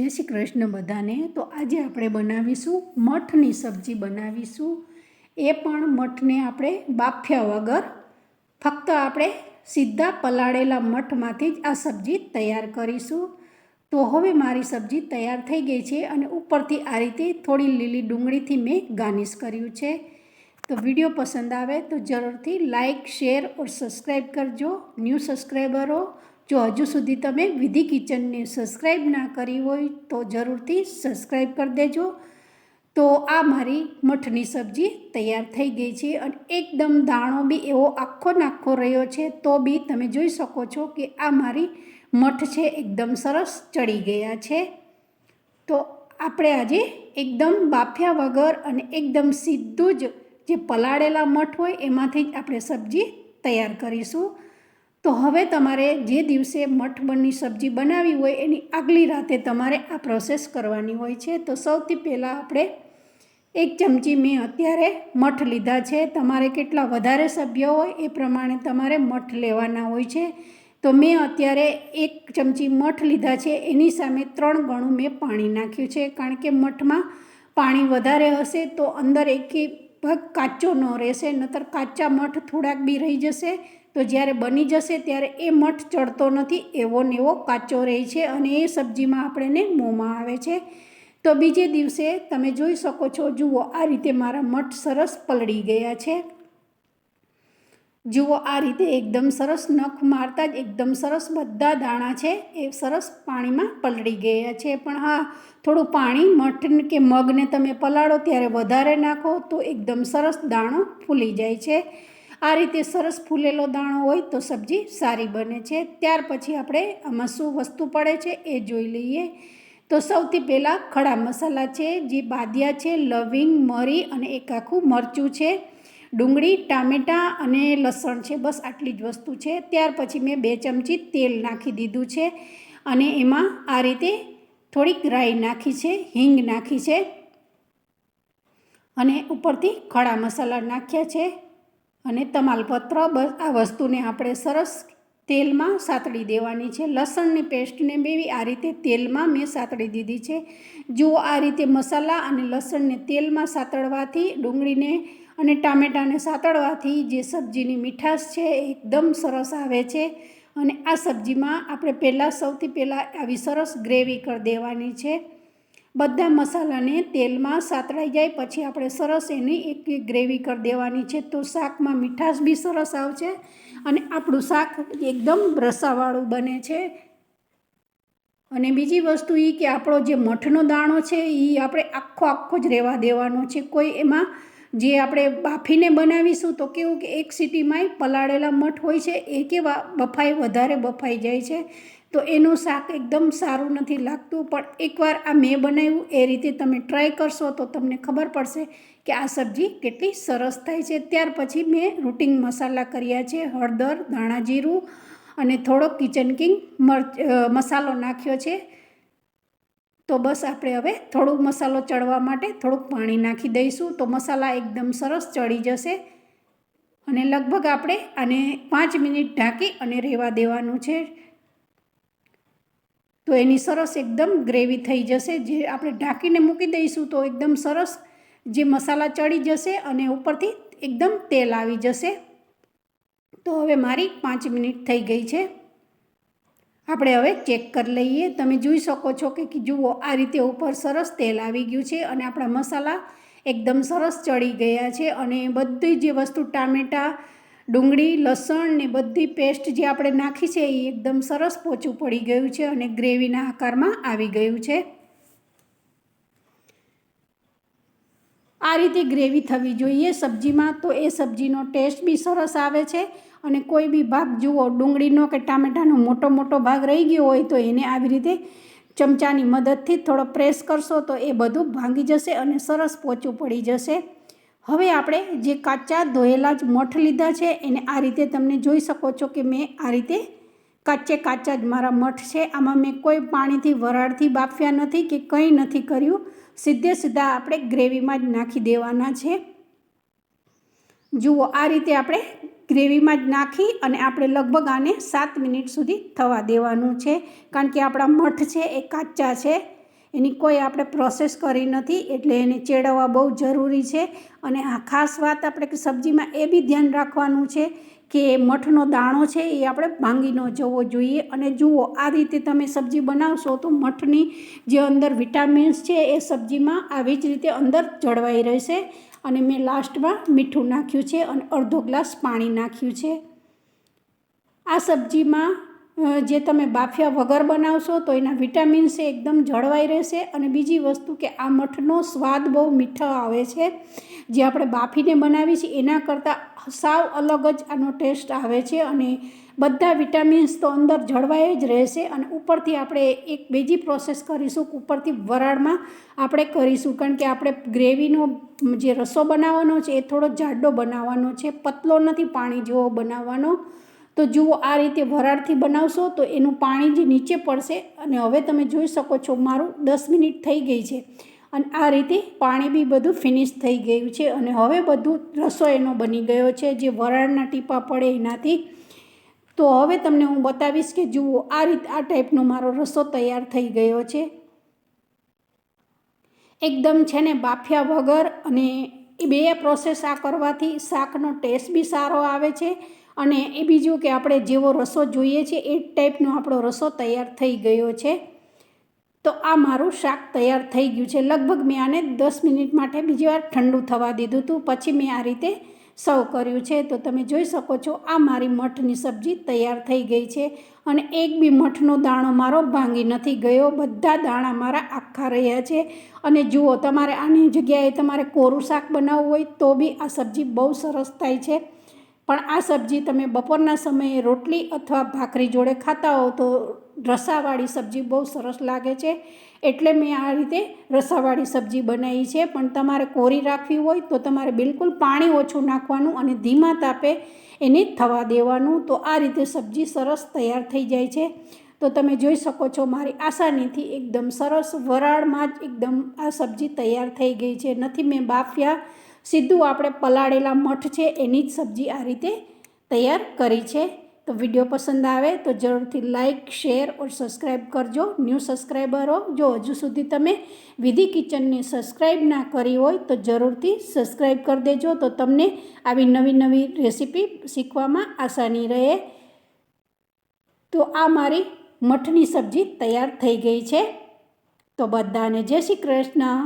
जय श्री कृष्ण बधाने। तो आज આપણે બનાવીશું મઠની સબ્જી બનાવીશું। એ પણ મઠને આપણે બાફ્યા વગર ફક્ત આપણે સીધા પલાળેલા મઠમાંથી જ આ સબ્જી તૈયાર કરીશું। તો હવે મારી સબ્જી તૈયાર થઈ ગઈ છે અને ઉપરથી આ રીતે થોડી લીલી ડુંગળીથી મેં ગાર્નિશ કર્યું છે। तो वीडियो पसंद आवे तो जरूरथी लाइक शेर और सब्सक्राइब करजो। न्यू सब्सक्राइबर हो जो हजू सुधी तमे विधि किचन ने सब्सक्राइब ना करी होय तो जरूरथी सब्सक्राइब कर देजो। तो आ मारी मठनी सब्जी तैयार थई गई छे अने एकदम दाणो बी एवो आखो नाखो रह्यो छे तो बी तमे जोई शको छो कि आ मारी मठ छे एकदम सरस चढ़ी गया छे। तो आपणे आजे एकदम बाफ्या वगर अने एकदम सीधुं ज जे पलाळेला मठ होय एमांथी ज आपणे सब्जी तैयार करीशुं। तो हवे तमारे जे दिवसे मठ बनी सब्जी बनावी होय एनी आगली राते तमारे आ प्रोसेस करवानी होय छे। तो सौथी पहेला आपणे 1 चमची में अत्यारे मठ लीधा छे। तमारे केटला वधारे सभ्य होय ए प्रमाणे तमारे मठ लेवाना होय छे। तो मैं अत्यारे 1 चमची मठ लीधा छे एनी सामे 3 गणुं मैं पाणी नाख्युं छे, कारण के मठमां पाणी वधारे हशे तो अंदर एके भाग काचो न रहेशे, नहीतर काचा मठ थोड़ाक बी रही जशे तो ज्यारे बनी जशे त्यारे ए मठ चढ़तो नथी, एवो ने एवो काचो रहे छे अने ए सब्जीमां आपणे मोंमां आवे छे। तो बीजे दिवसे तमे जोई शको छो, जुओ आ रीते मारा मठ सरस पलળી गया छे। जुओ आ रीते एकदम सरस नख मारता ज एकदम सरस बधा दाणा छे ए सरस पाणी में पलળી गया छे। पण हाँ, थोड़ुं पाणी मठ के मग ने तमे पलाळो त्यारे वधारे नाखो तो एकदम सरस दाणो फूली जाय छे। आ रीते सरस फूलेलो दाणो होय तो सब्जी सारी बने छे। त्यार पछी आपणे आमां शुं वस्तु पड़े छे ए जोई लईए। तो सौथी पहेला खड़ा मसाला छे, जे बादिया छे, लविंग, मरी अने एक आखुं मरचुं छे, डूंगળી, टामेटा अने लसण छे, बस आटली ज वस्तु छे। त्यार पछी मैं 2 चमची तेल नाखी दीधुं छे अने एमां आ रीते थोड़ीक राई नाखी छे, हींग नाखी छे अने उपरथी खड़ा मसाला नाख्या छे अने तमालपत्र। बस आ वस्तुने आपणे सरस तेल में सातड़ी देवानी छे। लसणनी पेस्ट ने बी आ रीते तेल में मैं सातड़ी दीधी छे। जो आ रीते मसाला अने लसण ने तेल में सातळवाथी, डूंगળી ने अने टामेटा ने सातळवाथी जे सब्जीनी मीठाश छे एकदम सरस आवे छे। अने आ सब्जी में आपणे पहेला सौथी पहेला आवी सरस ग्रेवी कर देवानी छे। बधा मसाला ने तेल में सातळाई जाय पछी आपणे सरस एनी एक ग्रेवी कर देवानी छे। तो शाक में मीठाश बी सरस आवशे अने आपणुं शाक एकदम रसावाळुं बने छे। अने बीजी वस्तु ई के आपणो जे मठनो दाणो छे ई आपणे आखो आखो ज रहेवा देवानो छे। कोई एमां जे आपणे बाफीने बनावीशुं तो केवुं के एक सीटीमांय पलाळेला मठ होय छे ए केवा बफाई वधारे बफाई जाय छे तो एनुं शाक एकदम सारुं नथी लागतुं। पण एकवार आ मैं बनाव्युं ए रीते तमे ट्राय करशो तो तमने खबर पड़शे कि आ सब्जी केटली सरस थाय छे। त्यार पछी मैं रूटीन मसाला कर्या छे, हळदर, धाणा जीरुं अने थोड़ो किचन किंग मसालो नाख्यो छे। तो बस आपणे हवे थोड़ो मसालो चढ़वा माटे थोड़ुं पाणी नाखी दईशुं तो मसाला एकदम सरस चढ़ी जशे अने लगभग आपणे आने 5 मिनिट ढांकी अने रहेवा देवानुं छे। तो एनी सरस एकदम ग्रेवी थई जशे। जे आपणे ढांकीने मूकी दईशुं तो एकदम सरस जे मसाला चढ़ी जशे अने उपरथी एकदम तेल आवी जशे। तो हवे मारी 5 मिनिट थई गई छे। आपणे हवे चेक कर लईए। तमे जोई शको छो कि जुओ आ रीते उपर सरस तेल आवी गयुं छे अने आपणा मसाला एकदम सरस चढ़ी गया छे अने बधी जे वस्तु टामेटा, डूंगળી, लसण ने बधी पेस्ट जे आपणे नाखी छे ए एकदम सरस पोचुं पड़ी गयुं छे अने ग्रेवीना आकारमां आवी गयुं छे। आ रीते ग्रेवी थवी जोईए सब्जी में तो ए सब्जीनो टेस्ट बी सरस आवे छे। अने कोई बी भाग जुओ डूंगળીનો के टामेटानो मोटो मोटो भाग रही गयो होय तो एने आवी रीते चमचानी मददथी थोड़ो प्रेस करशो तो ए बधुं भांगी जशे अने सरस पोचुं पड़ी जशे। हवे आपणे जे काचा धोयेला ज मठ लीधा छे एने आ रीते तमने जोई शको छो कि मैं आ रीते काचे काचा ज मारा मठ छे। आमां मैं कोई पाणीथी वराळथी बाफ्या नथी के कंई नथी कर्युं, सीधे सीधा आपणे ग्रेवीमां ज नाखी देवाना छे। जुओ आ रीते आपणे ग्रेवीमां ज नाखी अने आपणे लगभग आने 7 मिनिट सुधी थवा देवानुं छे, कारण के आपणा मठ छे ए काचा छे એની કોઈ આપણે પ્રોસેસ કરી નથી, એટલે એને ચેડવવા બહુ જરૂરી છે. અને આ ખાસ વાત આપણે સબ્જીમાં એ બી ધ્યાન રાખવાનું છે કે મઠનો દાણો છે એ આપણે ભાંગી ન જવો જોઈએ. અને જુઓ, આ રીતે તમે સબ્જી બનાવશો તો મઠની જે અંદર વિટામિન્સ છે એ સબ્જીમાં આવી જ રીતે અંદર જળવાઈ રહેશે. અને મેં લાસ્ટમાં મીઠું નાખ્યું છે અને અડધો ગ્લાસ પાણી નાખ્યું છે. આ સબ્જીમાં જે તમે બાફ્યા વગર બનાવશો તો એના વિટામિન્સ એકદમ જળવાઈ રહેશે. અને બીજી વસ્તુ કે આ મઠનો સ્વાદ બહુ મીઠો આવે છે. જે આપણે બાફીને બનાવીએ છીએ એના કરતાં સાવ અલગ જ આનો ટેસ્ટ આવે છે. અને બધા વિટામિન્સ તો અંદર જળવાઈ જ રહેશે. અને ઉપરથી આપણે એક બીજી પ્રોસેસ કરીશું, ઉપરથી વરાળમાં આપણે કરીશું, કારણ કે આપણે ગ્રેવીનો જે રસો બનાવવાનો છે એ થોડો જાડો બનાવવાનો છે, પતલો નથી પાણી જેવો બનાવવાનો. તો જુઓ, આ રીતે વરાળથી બનાવશો તો એનું પાણી જે નીચે પડશે. અને હવે તમે જોઈ શકો છો મારું 10 મિનિટ થઈ ગઈ છે અને આ રીતે પાણી બી બધું ફિનિશ થઈ ગયું છે. અને હવે બધું રસો એનો બની ગયો છે જે વરાળના ટીપા પડે એનાથી. તો હવે તમને હું બતાવીશ કે જુઓ, આ ટાઈપનો મારો રસો તૈયાર થઈ ગયો છે. એકદમ છે ને બાફ્યા વગર. અને એ બે પ્રોસેસ આ કરવાથી શાકનો ટેસ્ટ બી સારો આવે છે. અને એ બીજું કે આપણે જેવો રસો જોઈએ છે એ ટાઈપનો આપણો રસો તૈયાર થઈ ગયો છે. તો આ મારું શાક તૈયાર થઈ ગયું છે. લગભગ મેં આને 10 મિનિટ માટે બીજી વાર ઠંડુ થવા દીધું હતું, પછી મેં આ રીતે સર્વ કર્યું છે. તો તમે જોઈ શકો છો આ મારી મઠની સબ્જી તૈયાર થઈ ગઈ છે. અને એક બી મઠનો દાણો મારો ભાંગી નથી ગયો, બધા દાણા મારા આખા રહ્યા છે. અને જુઓ, તમારે આની જગ્યાએ તમારે કોરું શાક બનાવવું હોય તો બી આ સબ્જી બહુ સરસ થાય છે. પણ આ સબ્જી તમે બપોરના સમયે રોટલી અથવા ભાખરી જોડે ખાતા હો તો રસાવાળી સબ્જી બહુ સરસ લાગે છે. એટલે મેં આ રીતે રસાવાળી સબ્જી બનાવી છે. પણ તમારે કોરી રાખવી હોય તો તમારે બિલકુલ પાણી ઓછું નાખવાનું અને ધીમા તાપે એને થવા દેવાનું. તો આ રીતે સબ્જી સરસ તૈયાર થઈ જાય છે. તો તમે જોઈ શકો છો મારી આસાનીથી એકદમ સરસ વરાળમાં જ એકદમ આ સબ્જી તૈયાર થઈ ગઈ છે. નથી મેં બાફ્યા, સીધું આપણે પલાળેલા મઠ છે એની જ સબ્જી આ રીતે તૈયાર કરી છે. તો વિડીયો પસંદ આવે તો જરૂરથી લાઇક, શેર ઓર સબસ્ક્રાઈબ કરજો. ન્યૂ સબસ્ક્રાઈબરો જો હજુ સુધી તમે વિધિ કિચનને સબસ્ક્રાઈબ ના કરી હોય તો જરૂરથી સબસ્ક્રાઈબ કરી દેજો. તો તમને આવી નવી નવી રેસીપી શીખવામાં આસાની રહે. તો આ મારી મઠની સબ્જી તૈયાર થઈ ગઈ છે. તો બધાને જય શ્રી કૃષ્ણ.